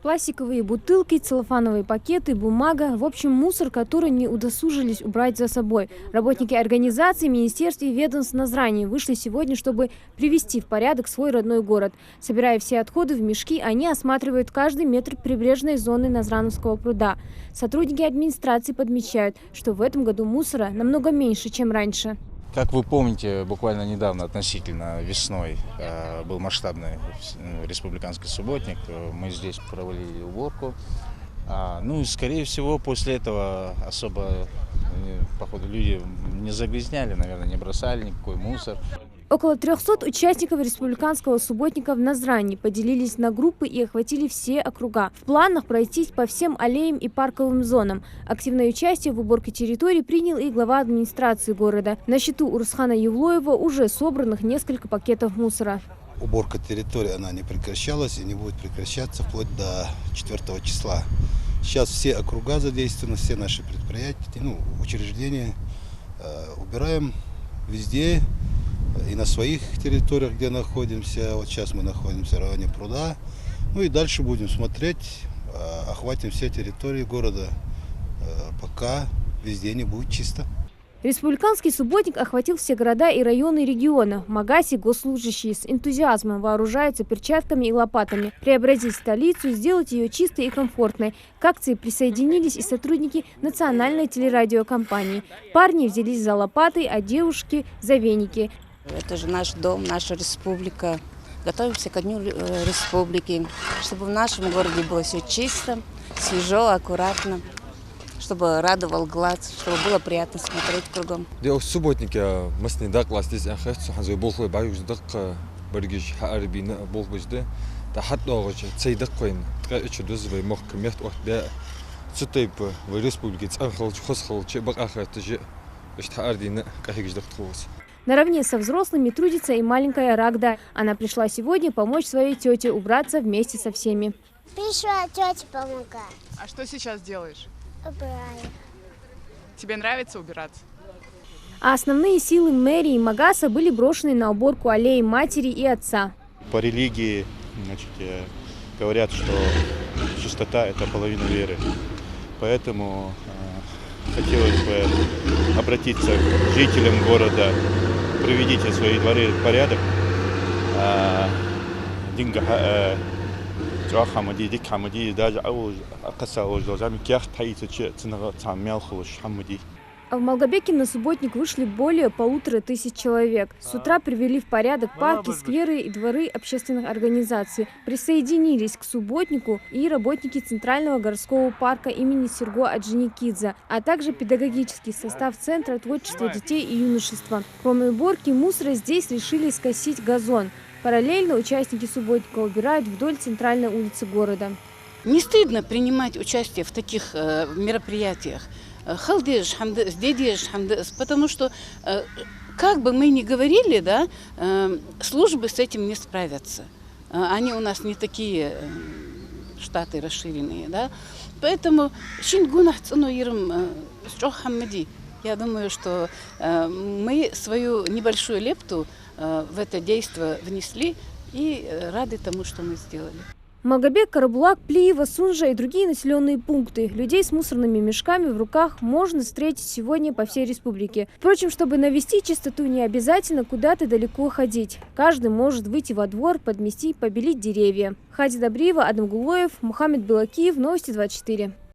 Пластиковые бутылки, целлофановые пакеты, бумага. В общем, мусор, который не удосужились убрать за собой. Работники организации, министерств и ведомств Назрани вышли сегодня, чтобы привести в порядок свой родной город. Собирая все отходы в мешки, они осматривают каждый метр прибрежной зоны Назрановского пруда. Сотрудники администрации подмечают, что в этом году мусора намного меньше, чем раньше. Как вы помните, буквально недавно, относительно весной, был масштабный республиканский субботник. Мы здесь проводили уборку. Ну и, скорее всего, после этого особо, походу, люди не загрязняли, наверное, не бросали никакой мусор. Около 300 участников республиканского субботника в Назрани поделились на группы и охватили все округа. В планах пройтись по всем аллеям и парковым зонам. Активное участие в уборке территории принял и глава администрации города. На счету у Русхана Евлоева уже собранных несколько пакетов мусора. Уборка территории она не прекращалась и не будет прекращаться вплоть до 4 числа. Сейчас все округа задействованы, все наши предприятия, учреждения убираем везде. И на своих территориях, где находимся. Вот сейчас мы находимся в районе пруда. Ну и дальше будем смотреть, охватим все территории города, пока везде не будет чисто. Республиканский субботник охватил все города и районы региона. В Магасе госслужащие с энтузиазмом вооружаются перчатками и лопатами. Преобразить столицу, сделать ее чистой и комфортной. К акции присоединились и сотрудники национальной телерадиокомпании. Парни взялись за лопаты, а девушки – за веники. Это же наш дом, наша республика. Готовимся ко дню республики, чтобы в нашем городе было все чисто, свежо, аккуратно, чтобы радовал глаз, чтобы было приятно смотреть кругом. Субботник мы не класс здесь ахэ болхой баюждык бергиш харбина болбужды та хатогыч цейдык койн тгачу дузбай мохкмет отда цутайп в республике цахалч хосхалч баг ахэтжи иштхардина кахигждык тхус. Наравне со взрослыми трудится и маленькая Рагда. Она пришла сегодня помочь своей тете убраться вместе со всеми. Пришла тетя помогать. А что сейчас делаешь? Убираю. Тебе нравится убираться? А основные силы мэрии Магаса были брошены на уборку аллеи матери и отца. По религии, говорят, что чистота – это половина веры. Поэтому хотелось бы обратиться к жителям города. Приведите свои дворы в порядок. А в Малгобеке на субботник вышли более 1500 человек. С утра привели в порядок парки, скверы и дворы общественных организаций. Присоединились к субботнику и работники Центрального городского парка имени Серго Аджиникидзе, а также педагогический состав Центра творчества детей и юношества. Кроме уборки мусора здесь решили скосить газон. Параллельно участники субботника убирают вдоль центральной улицы города. Не стыдно принимать участие в таких мероприятиях. Потому что, как бы мы ни говорили, да, службы с этим не справятся. Они у нас не такие штаты расширенные. Да? Поэтому я думаю, что мы свою небольшую лепту в это действие внесли и рады тому, что мы сделали. Малгобек, Карабулак, Плиево, Сунжа и другие населенные пункты. Людей с мусорными мешками в руках можно встретить сегодня по всей республике. Впрочем, чтобы навести чистоту, не обязательно куда-то далеко ходить. Каждый может выйти во двор, подмести, побелить деревья. Хади Добриева, Адам Гулоев, Мухаммед Белакиев, Новости 24.